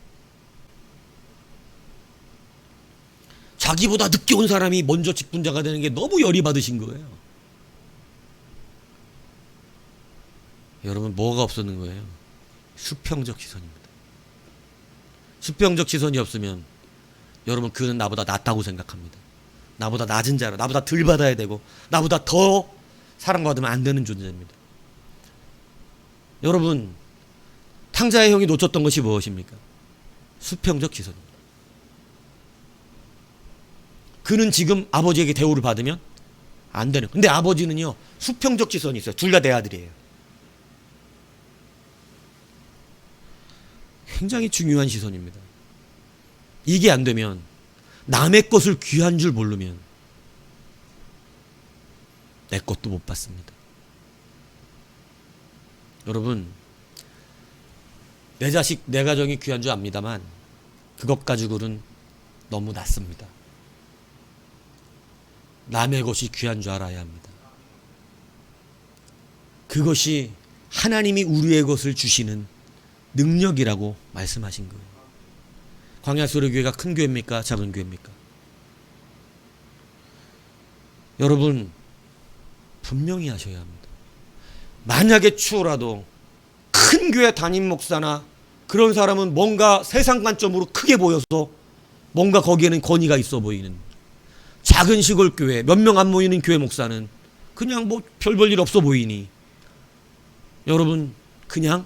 자기보다 늦게 온 사람이 먼저 직분자가 되는 게 너무 열이 받으신 거예요. 여러분, 뭐가 없었는 거예요? 수평적 시선입니다. 수평적 시선이 없으면 여러분 그는 나보다 낫다고 생각합니다. 나보다 낮은 자라, 나보다 덜 받아야 되고 나보다 더 사랑받으면 안 되는 존재입니다. 여러분, 탕자의 형이 놓쳤던 것이 무엇입니까? 수평적 시선입니다. 그는 지금 아버지에게 대우를 받으면 안 되는. 근데 아버지는요, 수평적 시선이 있어요. 둘 다 내 아들이에요. 굉장히 중요한 시선입니다. 이게 안 되면 남의 것을 귀한 줄 모르면 내 것도 못 받습니다. 여러분, 내 자식, 내 가정이 귀한 줄 압니다만 그것 가지고는 너무 낮습니다. 남의 것이 귀한 줄 알아야 합니다. 그것이 하나님이 우리의 것을 주시는 능력이라고 말씀하신 거예요. 광야소리교회가 큰 교회입니까? 작은 교회입니까? 여러분, 분명히 하셔야 합니다. 만약에 추호라도 큰 교회 담임 목사나 그런 사람은 뭔가 세상 관점으로 크게 보여서 뭔가 거기에는 권위가 있어 보이는, 작은 시골 교회 몇 명 안 모이는 교회 목사는 그냥 뭐 별 볼 일 없어 보이니 여러분 그냥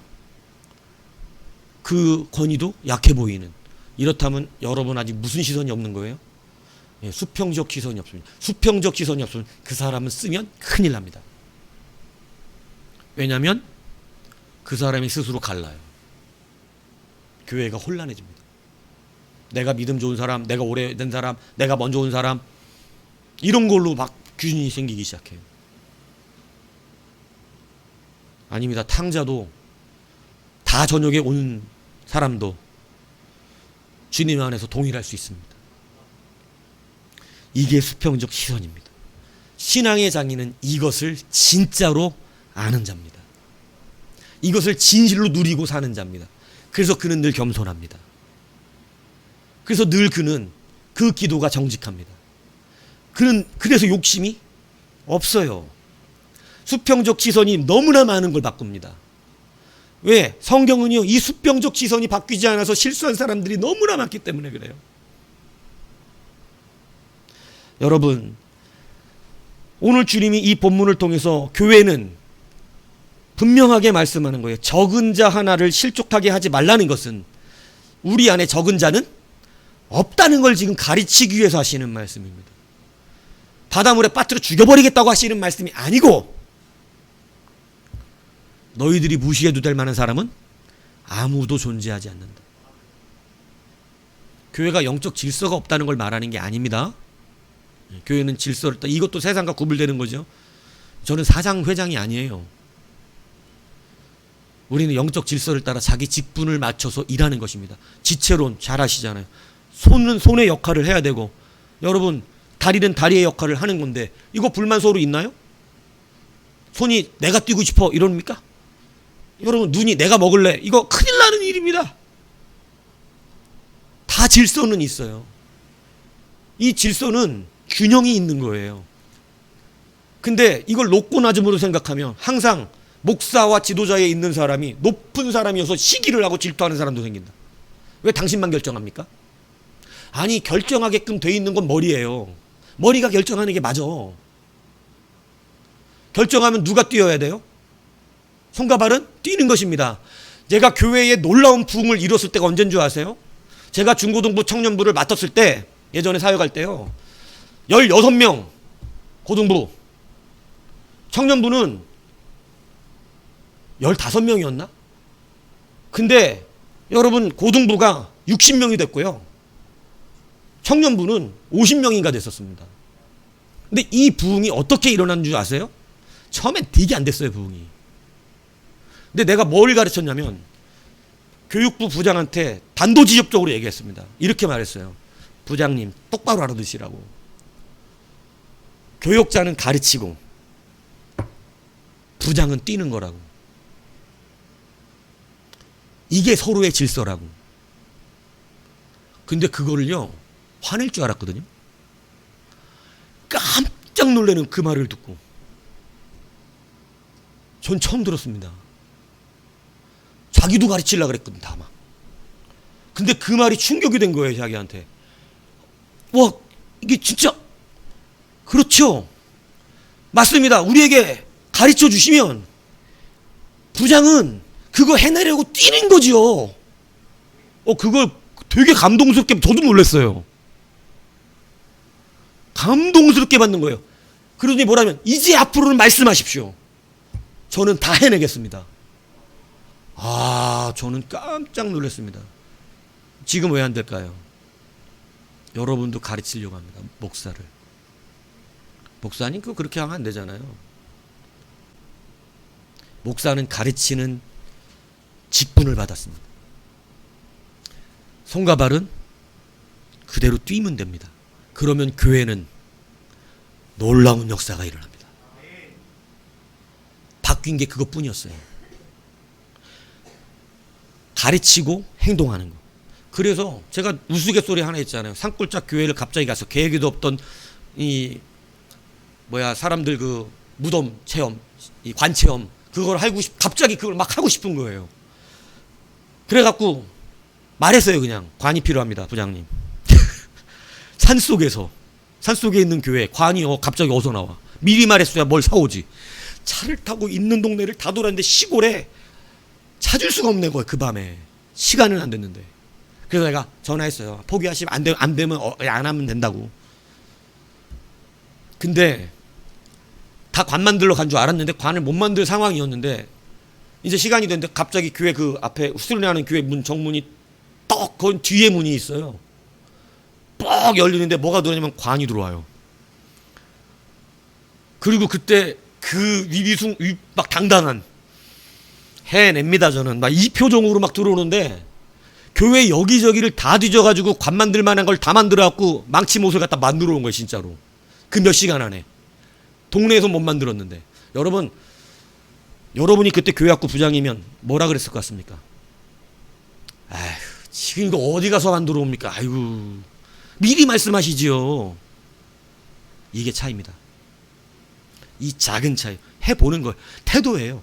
그 권위도 약해 보이는, 이렇다면 여러분 아직 무슨 시선이 없는 거예요? 예, 수평적 시선이 없습니다. 수평적 시선이 없으면 그 사람은 쓰면 큰일 납니다. 왜냐하면 그 사람이 스스로 갈라요. 교회가 혼란해집니다. 내가 믿음 좋은 사람, 내가 오래된 사람, 내가 먼저 온 사람, 이런 걸로 막 균이 생기기 시작해요. 아닙니다. 탕자도 다 저녁에 오는 사람도 주님 안에서 동일할 수 있습니다. 이게 수평적 시선입니다. 신앙의 장인은 이것을 진짜로 아는 자입니다. 이것을 진실로 누리고 사는 자입니다. 그래서 그는 늘 겸손합니다. 그래서 늘 그는 그 기도가 정직합니다. 그는 그래서 욕심이 없어요. 수평적 시선이 너무나 많은 걸 바꿉니다. 왜? 성경은요, 이 수평적 시선이 바뀌지 않아서 실수한 사람들이 너무나 많기 때문에 그래요. 여러분, 오늘 주님이 이 본문을 통해서 교회는 분명하게 말씀하는 거예요. 적은 자 하나를 실족하게 하지 말라는 것은 우리 안에 적은 자는 없다는 걸 지금 가르치기 위해서 하시는 말씀입니다. 바닷물에 빠뜨려 죽여버리겠다고 하시는 말씀이 아니고, 너희들이 무시해도 될 만한 사람은 아무도 존재하지 않는다. 교회가 영적 질서가 없다는 걸 말하는 게 아닙니다. 교회는 질서를 따, 이것도 세상과 구분되는 거죠. 저는 사장 회장이 아니에요. 우리는 영적 질서를 따라 자기 직분을 맞춰서 일하는 것입니다. 지체론 잘 아시잖아요. 손은 손의 역할을 해야 되고, 여러분 다리는 다리의 역할을 하는 건데, 이거 불만소로 있나요? 손이 내가 뛰고 싶어 이럽니까? 여러분 눈이 내가 먹을래, 이거 큰일 나는 일입니다. 다 질서는 있어요. 이 질서는 균형이 있는 거예요. 근데 이걸 높고 낮음으로 생각하면 항상 목사와 지도자에 있는 사람이 높은 사람이어서 시기를 하고 질투하는 사람도 생긴다. 왜 당신만 결정합니까? 아니, 결정하게끔 돼 있는 건 머리예요. 머리가 결정하는 게 맞아. 결정하면 누가 뛰어야 돼요? 손과 발은 뛰는 것입니다. 제가 교회에 놀라운 부흥을 이뤘을 때가 언제인 줄 아세요? 제가 중고등부 청년부를 맡았을 때, 예전에 사역할 때요, 16명 고등부, 청년부는 15명이었나? 근데 여러분 고등부가 60명이 됐고요, 청년부는 50명인가 됐었습니다. 근데 이 부흥이 어떻게 일어난 줄 아세요? 처음엔 되게 안 됐어요, 부흥이. 근데 내가 뭘 가르쳤냐면, 교육부 부장한테 단도직입적으로 얘기했습니다. 이렇게 말했어요. 부장님, 똑바로 알아두시라고. 교육자는 가르치고 부장은 뛰는 거라고. 이게 서로의 질서라고. 근데 그거를요, 화낼 줄 알았거든요. 깜짝 놀라는 그 말을 듣고 전 처음 들었습니다. 자기도 가르치려고 그랬거든, 다만. 근데 그 말이 충격이 된 거예요, 자기한테. 와, 이게 진짜, 그렇죠. 맞습니다. 우리에게 가르쳐 주시면 부장은 그거 해내려고 뛰는 거지요. 그걸 되게 감동스럽게, 저도 놀랐어요. 감동스럽게 받는 거예요. 그러더니 뭐라면, 이제 앞으로는 말씀하십시오. 저는 다 해내겠습니다. 저는 깜짝 놀랐습니다. 지금 왜 안 될까요? 여러분도 가르치려고 합니다. 목사를. 목사님 그거 그렇게 하면 안 되잖아요. 목사는 가르치는 직분을 받았습니다. 손과 발은 그대로 뛰면 됩니다. 그러면 교회는 놀라운 역사가 일어납니다. 바뀐 게 그것뿐이었어요. 가르치고 행동하는 거. 그래서 제가 우스갯소리 하나 했잖아요. 산골짜 교회를 갑자기 가서 계획에도 없던 사람들 그 무덤 체험, 이 관 체험, 그걸 갑자기 그걸 막 하고 싶은 거예요. 그래갖고 말했어요. 그냥 관이 필요합니다, 부장님. 산속에 있는 교회 관이 갑자기 어디서 나와? 미리 말했어야 뭘 사오지. 차를 타고 있는 동네를 다 돌았는데 시골에 찾을 수가 없는 거예요, 그 밤에. 시간은 안 됐는데. 그래서 내가 전화했어요. 포기하시면 안 되면 안 하면 된다고. 근데 다 관 만들러 간 줄 알았는데 관을 못 만들 상황이었는데, 이제 시간이 됐는데 갑자기 교회 그 앞에 수련회하는 교회 문 정문이 떡, 그 뒤에 문이 있어요. 뻑 열리는데 뭐가 들어오냐면 관이 들어와요. 그리고 그때 그 막 당당한, 해냅니다 저는. 막 이 표정으로 막 들어오는데, 교회 여기저기를 다 뒤져가지고 관 만들 만한 걸 다 만들어갖고 망치 못을 갖다 만들어 온 거예요, 진짜로. 그 몇 시간 안에. 동네에서 못 만들었는데. 여러분이 그때 교회학부 부장이면 뭐라 그랬을 것 같습니까? 아휴, 지금 이거 어디 가서 만들어 옵니까? 아이고, 미리 말씀하시지요. 이게 차이입니다. 이 작은 차이. 해보는 거예요. 태도예요.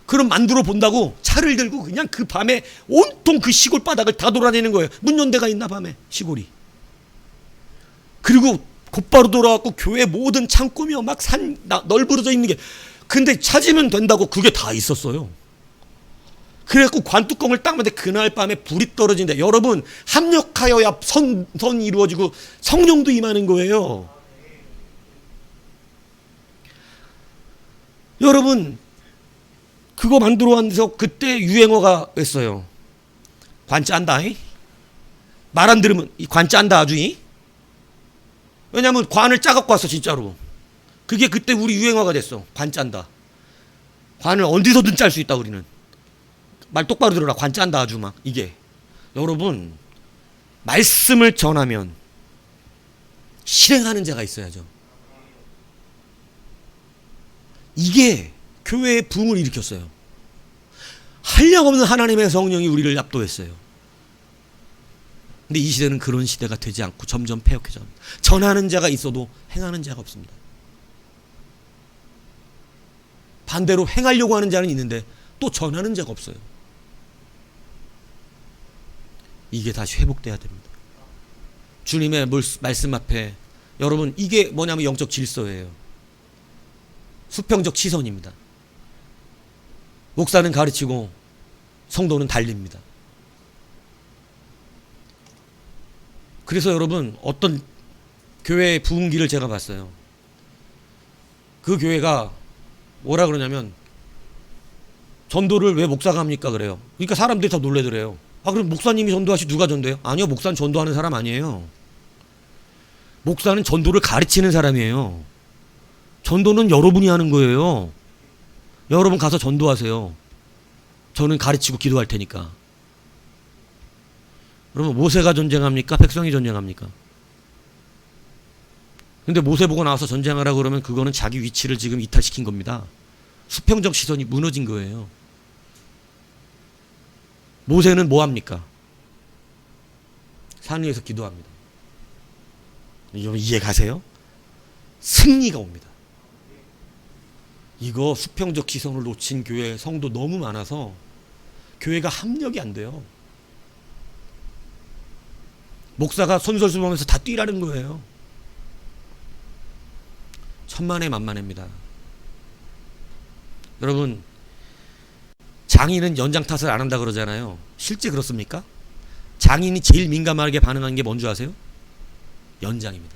그럼 만들어 본다고 차를 들고 그냥 그 밤에 온통 그 시골 바닥을 다 돌아다니는 거예요. 문 연 데가 있나, 밤에 시골이. 그리고 곧바로 돌아왔고 교회 모든 창고며 막 널브러져 있는 게, 근데 찾으면 된다고 그게 다 있었어요. 그래갖고 관뚜껑을 딱 맞는데 그날 밤에 불이 떨어진다. 여러분, 합력하여야 선이 이루어지고 성령도 임하는 거예요. 여러분, 그거 만들어 왔는데서 그때 유행어가 있어요. 관 짠다. 말 안 들으면 관 짠다 아주. 왜냐면 관을 짜갖고 왔어 진짜로. 그게 그때 우리 유행어가 됐어. 관 짠다. 관을 어디서든 짤 수 있다 우리는. 말 똑바로 들어라. 관 짠다 아주 막 이게. 여러분, 말씀을 전하면 실행하는 자가 있어야죠. 이게 교회의 붕을 일으켰어요. 한량없는 하나님의 성령이 우리를 압도했어요. 근데 이 시대는 그런 시대가 되지 않고 점점 폐역해져 갑니다. 전하는 자가 있어도 행하는 자가 없습니다. 반대로 행하려고 하는 자는 있는데 또 전하는 자가 없어요. 이게 다시 회복돼야 됩니다. 주님의 말씀 앞에, 여러분, 이게 뭐냐면 영적 질서예요. 수평적 시선입니다. 목사는 가르치고 성도는 달립니다. 그래서 여러분, 어떤 교회의 부흥기를 제가 봤어요. 그 교회가 뭐라 그러냐면, 전도를 왜 목사가 합니까? 그래요. 그러니까 사람들이 다 놀래더래요. 아, 그럼 목사님이 전도하시, 누가 전도해요? 아니요, 목사는 전도하는 사람 아니에요. 목사는 전도를 가르치는 사람이에요. 전도는 여러분이 하는 거예요. 여러분 가서 전도하세요. 저는 가르치고 기도할 테니까. 그러면 모세가 전쟁합니까? 백성이 전쟁합니까? 근데 모세 보고 나와서 전쟁하라고 그러면 그거는 자기 위치를 지금 이탈시킨 겁니다. 수평적 시선이 무너진 거예요. 모세는 뭐 합니까? 산 위에서 기도합니다. 여러분 이해 가세요? 승리가 옵니다. 이거 수평적 시선을 놓친 교회 성도 너무 많아서 교회가 합력이 안 돼요. 목사가 손설수범해서 다 뛰라는 거예요. 천만에 만만합니다. 여러분, 장인은 연장 탓을 안 한다 그러잖아요. 실제 그렇습니까? 장인이 제일 민감하게 반응하는 게 뭔지 아세요? 연장입니다.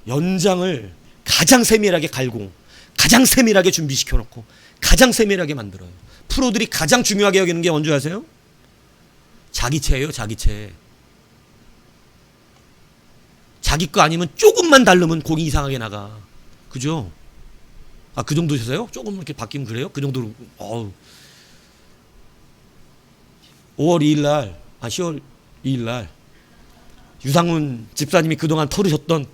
연장을 가장 세밀하게 갈고 가장 세밀하게 준비시켜 놓고 가장 세밀하게 만들어요. 프로들이 가장 중요하게 여기는 게 뭔지 아세요? 자기체예요. 자기체. 자기 거 아니면 조금만 다르면 공이 이상하게 나가. 그죠? 아, 그 정도셨어요? 조금 이렇게 바뀌면 그래요? 그 정도로. 5월 2일 날, 10월 2일 날 유상훈 집사님이 그동안 털으셨던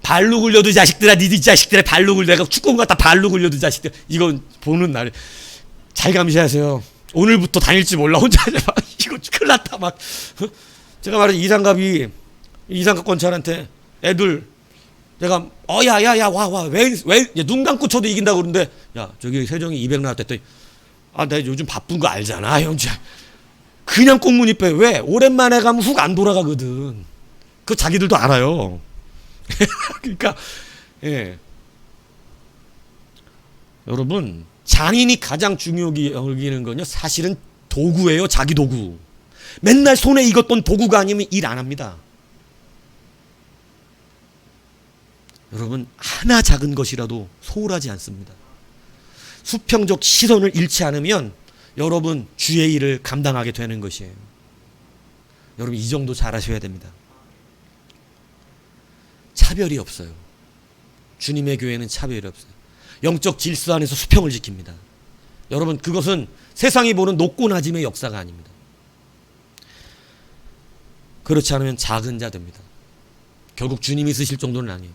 발로 굴려도 자식들아, 니들 자식들의 발로 굴려, 내가 축구공 갖다 발로 굴려도 자식들, 이건 보는 날 잘 감시하세요. 오늘부터 다닐지 몰라. 혼자 막 이거 큰일 났다 막. 제가 말한 이상갑 권찰한테 애들 내가 야야야 와 왜 눈 감고 쳐도 이긴다고 그러는데, 야 저기 세정이 200 나왔다 했더니, 아 나 요즘 바쁜 거 알잖아 형제. 그냥 꽁무니 빼. 왜? 오랜만에 가면 훅 안 돌아가거든. 그거 자기들도 알아요. 그러니까 예. 여러분, 장인이 가장 중요하게 여기는 건요, 사실은 도구예요. 자기 도구. 맨날 손에 익었던 도구가 아니면 일 안 합니다. 여러분, 하나 작은 것이라도 소홀하지 않습니다. 수평적 시선을 잃지 않으면 여러분 주의 일을 감당하게 되는 것이에요. 여러분 이 정도 잘하셔야 됩니다. 차별이 없어요. 주님의 교회는 차별이 없어요. 영적 질서 안에서 수평을 지킵니다. 여러분 그것은 세상이 보는 높고 낮음의 역사가 아닙니다. 그렇지 않으면 작은 자 됩니다. 결국 주님이 쓰실 정도는 아니에요.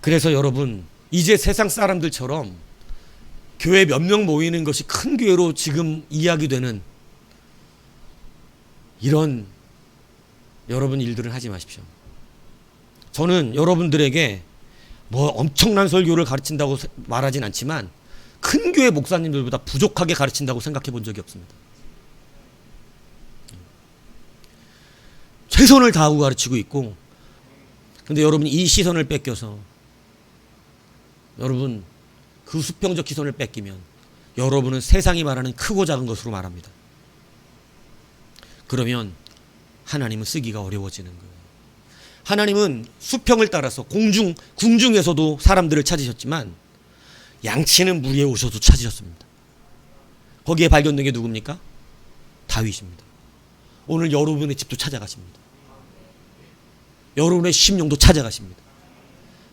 그래서 여러분, 이제 세상 사람들처럼 교회 몇 명 모이는 것이 큰 교회로 지금 이야기되는 이런 여러분 일들을 하지 마십시오. 저는 여러분들에게 뭐 엄청난 설교를 가르친다고 말하진 않지만 큰 교회 목사님들보다 부족하게 가르친다고 생각해 본 적이 없습니다. 최선을 다하고 가르치고 있고, 근데 여러분 이 시선을 뺏겨서 여러분 그 수평적 시선을 뺏기면 여러분은 세상이 말하는 크고 작은 것으로 말합니다. 그러면 하나님은 쓰기가 어려워지는 거예요. 하나님은 수평을 따라서 궁중에서도 사람들을 찾으셨지만 양치는 물 위에 오셔도 찾으셨습니다. 거기에 발견된 게 누굽니까? 다윗입니다. 오늘 여러분의 집도 찾아가십니다. 여러분의 심령도 찾아가십니다.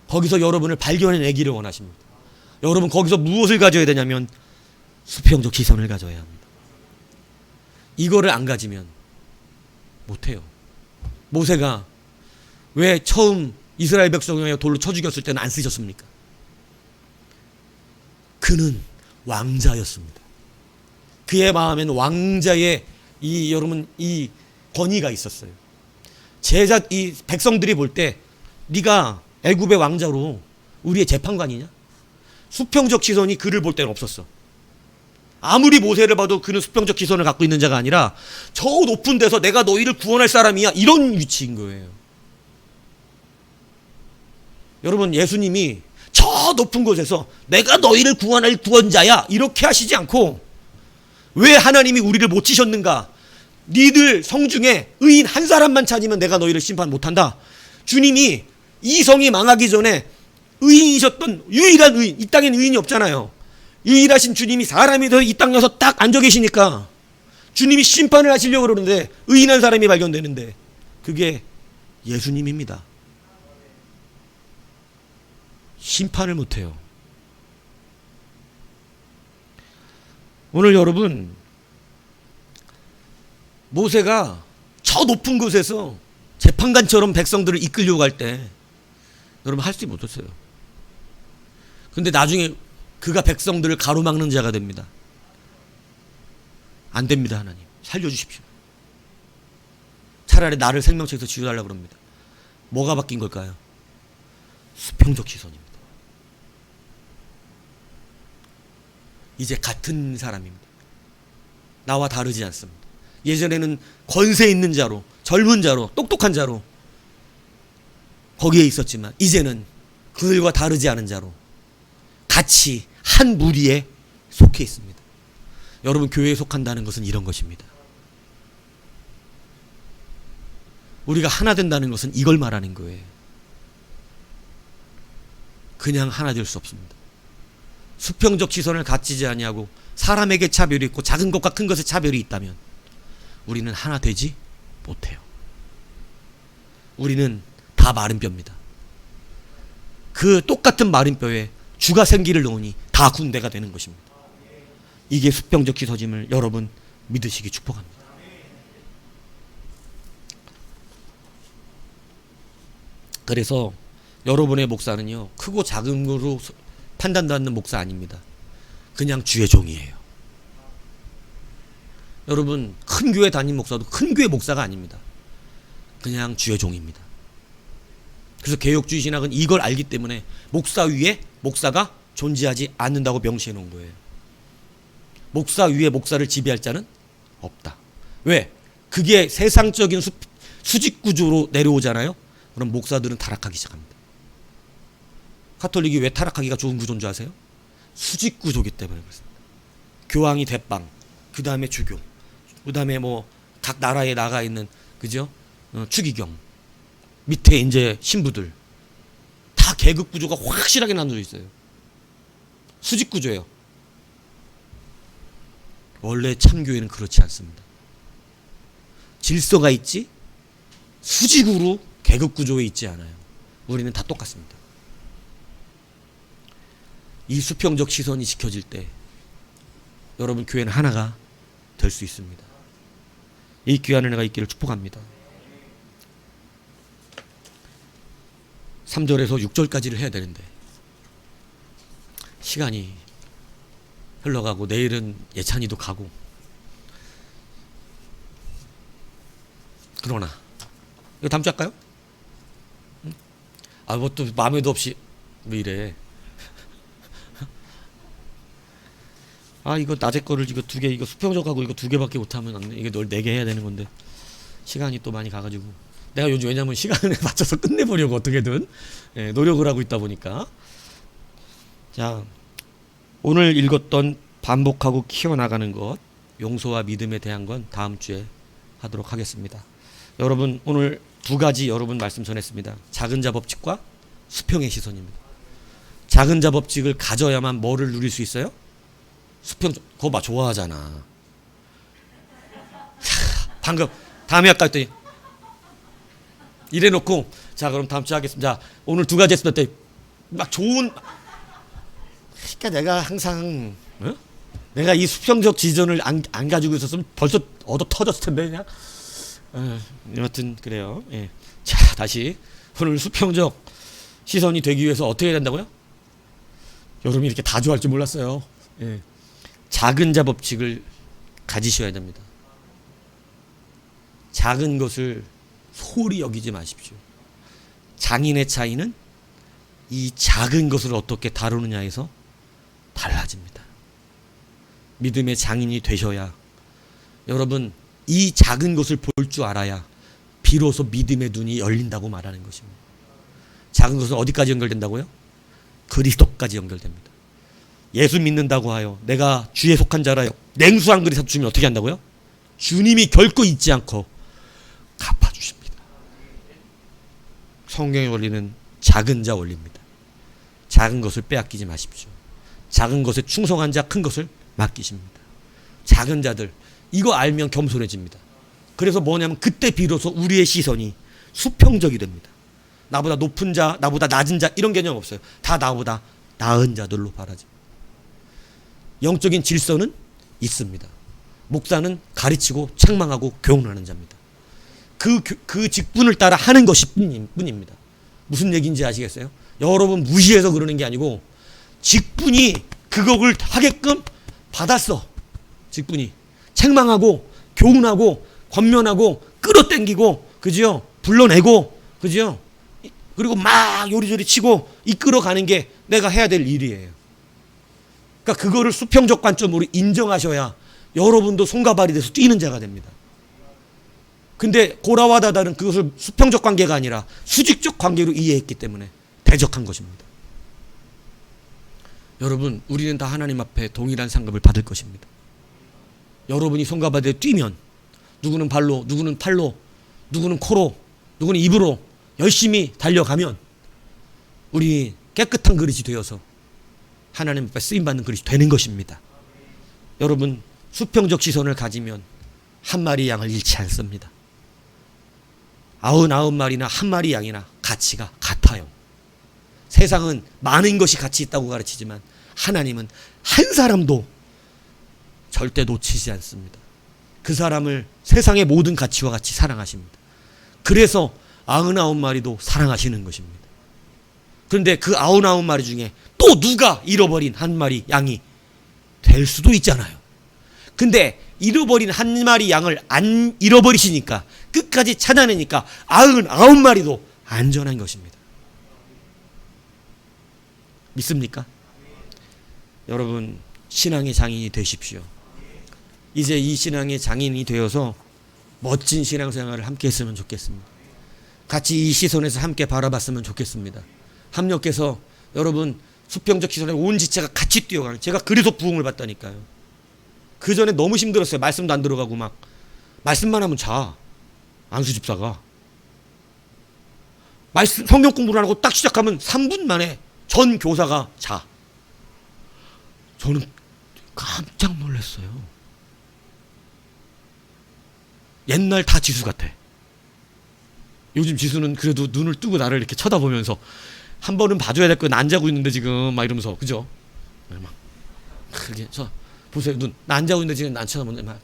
거기서 여러분을 발견해내기를 원하십니다. 여러분 거기서 무엇을 가져야 되냐면 수평적 시선을 가져야 합니다. 이거를 안 가지면 못해요. 모세가 왜 처음 이스라엘 백성을 돌로 쳐 죽였을 때는 안 쓰셨습니까? 그는 왕자였습니다. 그의 마음에는 왕자의 여러분 이 권위가 있었어요. 이 백성들이 볼 때 네가 애굽의 왕자로 우리의 재판관이냐? 수평적 시선이 그를 볼 때는 없었어. 아무리 모세를 봐도 그는 수평적 시선을 갖고 있는 자가 아니라 저 높은 데서 내가 너희를 구원할 사람이야, 이런 위치인 거예요. 여러분 예수님이 저 높은 곳에서 내가 너희를 구원할 구원자야 이렇게 하시지 않고, 왜 하나님이 우리를 못 치셨는가? 니들 성 중에 의인 한 사람만 찾으면 내가 너희를 심판 못한다. 주님이 이 성이 망하기 전에 의인이셨던 유일한 의인, 이 땅엔 의인이 없잖아요. 유일하신 주님이 사람이 더 이 땅에서 딱 앉아 계시니까 주님이 심판을 하시려고 그러는데 의인한 사람이 발견되는데 그게 예수님입니다. 심판을 못해요. 오늘 여러분 모세가 저 높은 곳에서 재판관처럼 백성들을 이끌려고 할 때 여러분 할 수 못했어요. 근데 나중에 그가 백성들을 가로막는 자가 됩니다. 안 됩니다. 하나님 살려주십시오. 차라리 나를 생명책에서 지워달라고 그럽니다. 뭐가 바뀐 걸까요? 수평적 시선입니다. 이제 같은 사람입니다. 나와 다르지 않습니다. 예전에는 권세 있는 자로, 젊은 자로, 똑똑한 자로 거기에 있었지만 이제는 그들과 다르지 않은 자로 같이 한 무리에 속해 있습니다. 여러분 교회에 속한다는 것은 이런 것입니다. 우리가 하나 된다는 것은 이걸 말하는 거예요. 그냥 하나 될 수 없습니다. 수평적 시선을 갖지 아니하고 사람에게 차별이 있고 작은 것과 큰 것에 차별이 있다면 우리는 하나 되지 못해요. 우리는 다 마른 뼈입니다. 그 똑같은 마른 뼈에 주가 생기를 넣으니 다 군대가 되는 것입니다. 이게 수평적 시선임을 여러분 믿으시기 축복합니다. 그래서 여러분의 목사는요 크고 작은 거로 판단받는 목사 아닙니다. 그냥 주의 종이에요. 여러분 큰 교회 담임 목사도 큰 교회 목사가 아닙니다. 그냥 주의 종입니다. 그래서 개혁주의 신학은 이걸 알기 때문에 목사 위에 목사가 존재하지 않는다고 명시해 놓은 거예요. 목사 위에 목사를 지배할 자는 없다. 왜? 그게 세상적인 수직 구조로 내려오잖아요. 그럼 목사들은 타락하기 시작합니다. 가톨릭이 왜 타락하기가 좋은 구조인 줄 아세요? 수직 구조기 때문에 그렇습니다. 교황이 대빵, 그 다음에 주교, 그 다음에 뭐 각 나라에 나가 있는 그죠? 추기경, 밑에 이제 신부들 다 계급 구조가 확실하게 나눠져 있어요. 수직 구조예요. 원래 참교회는 그렇지 않습니다. 질서가 있지 수직으로 계급 구조에 있지 않아요. 우리는 다 똑같습니다. 이 수평적 시선이 지켜질 때 여러분 교회는 하나가 될 수 있습니다. 이 귀한 은혜가 있기를 축복합니다. 3절에서 6절까지를 해야 되는데 시간이 흘러가고 내일은 예찬이도 가고, 그러나 이거 다음 주 할까요? 응? 아 뭐 또 마음에도 없이 왜 이래. 아 이거 낮에 거를 이거 2개, 이거 수평적 하고 이거 2개밖에 못하면 안 돼. 이게 널 4개 해야 되는 건데 시간이 또 많이 가가지고 내가 요즘 왜냐면 시간에 맞춰서 끝내보려고 어떻게든 노력을 하고 있다 보니까. 자, 오늘 읽었던 반복하고 키워나가는 것, 용서와 믿음에 대한 건 다음 주에 하도록 하겠습니다. 여러분 오늘 두 가지 여러분 말씀 전했습니다. 작은 자 법칙과 수평의 시선입니다. 작은 자 법칙을 가져야만 뭐를 누릴 수 있어요? 수평. 그거 봐, 좋아하잖아. 방금 다음에 할까 했더니 이래놓고 자 그럼 다음 주에 하겠습니다. 자 오늘 두 가지 했을 때 막 좋은. 그러니까 내가 항상 내가 이 수평적 지전을 안 가지고 있었으면 벌써 얻어 터졌을 텐데 그냥. 여하튼 그래요. 예. 자 다시 오늘 수평적 시선이 되기 위해서 어떻게 해야 된다고요? 여러분이 이렇게 다 좋아할 줄 몰랐어요. 예. 작은 자 법칙을 가지셔야 됩니다. 작은 것을 소홀히 여기지 마십시오. 장인의 차이는 이 작은 것을 어떻게 다루느냐에서 달라집니다. 믿음의 장인이 되셔야, 여러분 이 작은 것을 볼 줄 알아야 비로소 믿음의 눈이 열린다고 말하는 것입니다. 작은 것은 어디까지 연결된다고요? 그리스도까지 연결됩니다. 예수 믿는다고 하여 내가 주에 속한 자라요 냉수 한 그릇 주면 어떻게 한다고요? 주님이 결코 잊지 않고 갚아주십니다. 성경의 원리는 작은 자 원리입니다. 작은 것을 빼앗기지 마십시오. 작은 것에 충성한 자 큰 것을 맡기십니다. 작은 자들 이거 알면 겸손해집니다. 그래서 뭐냐면 그때 비로소 우리의 시선이 수평적이 됩니다. 나보다 높은 자, 나보다 낮은 자 이런 개념 없어요. 다 나보다 나은 자들로 바라집니다. 영적인 질서는 있습니다. 목사는 가르치고 책망하고 교훈하는 자입니다. 그 직분을 따라 하는 것이 뿐입니다. 무슨 얘기인지 아시겠어요? 여러분 무시해서 그러는 게 아니고 직분이 그걸 하게끔 받았어. 직분이 책망하고 교훈하고 권면하고 끌어당기고 그죠? 불러내고 그죠? 그리고 막 요리조리 치고 이끌어가는 게 내가 해야 될 일이에요. 그러니까 그거를 수평적 관점으로 인정하셔야 여러분도 손과 발이 돼서 뛰는 자가 됩니다. 근데 고라와 다다는 그것을 수평적 관계가 아니라 수직적 관계로 이해했기 때문에 대적한 것입니다. 여러분 우리는 다 하나님 앞에 동일한 상급을 받을 것입니다. 여러분이 손과 발에 뛰면 누구는 발로, 누구는 팔로, 누구는 코로, 누구는 입으로 열심히 달려가면 우리 깨끗한 그릇이 되어서 하나님 앞에 쓰임받는 그릇이 되는 것입니다. 여러분 수평적 시선을 가지면 한 마리 양을 잃지 않습니다. 99마리나 한 마리 양이나 가치가 같아요. 세상은 많은 것이 가치 있다고 가르치지만 하나님은 한 사람도 절대 놓치지 않습니다. 그 사람을 세상의 모든 가치와 같이 사랑하십니다. 그래서 99마리도 사랑하시는 것입니다. 그런데 그 99마리 중에 또 누가 잃어버린 한 마리 양이 될 수도 있잖아요. 근데 잃어버린 한 마리 양을 안 잃어버리시니까 끝까지 찾아내니까 99마리도 안전한 것입니다. 믿습니까? 여러분 신앙의 장인이 되십시오. 이제 이 신앙의 장인이 되어서 멋진 신앙생활을 함께 했으면 좋겠습니다. 같이 이 시선에서 함께 바라봤으면 좋겠습니다. 합력해서 여러분 수평적 시선에 온 지체가 같이 뛰어가는, 제가 그래서 부흥을 받다니까요. 그 전에 너무 힘들었어요. 말씀도 안 들어가고 막 말씀만 하면 자. 안수 집사가 말씀 성경 공부를 하고 딱 시작하면 3분 만에 전 교사가 자. 저는 깜짝 놀랐어요. 옛날 다 지수 같아. 요즘 지수는 그래도 눈을 뜨고 나를 이렇게 쳐다보면서 한 번은 봐줘야 될 거 나 안 자고 있는데 지금 막 이러면서 그죠? 막 그게 저 보세요 눈 나 안 자고 있는데 지금 나 안 쳐다보는데 막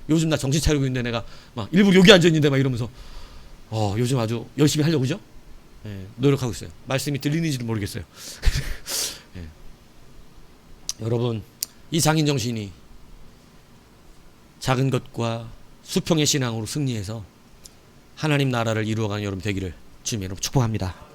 요즘 나 정신 차리고 있는데 내가 막 일부러 여기 앉아 있는데 막 이러면서 요즘 아주 열심히 하려고 그죠? 예, 노력하고 있어요. 말씀이 들리는지도 모르겠어요. 예. 여러분 이 장인 정신이 작은 것과 수평의 신앙으로 승리해서 하나님 나라를 이루어가는 여러분 되기를 주님의 이름으로 축복합니다.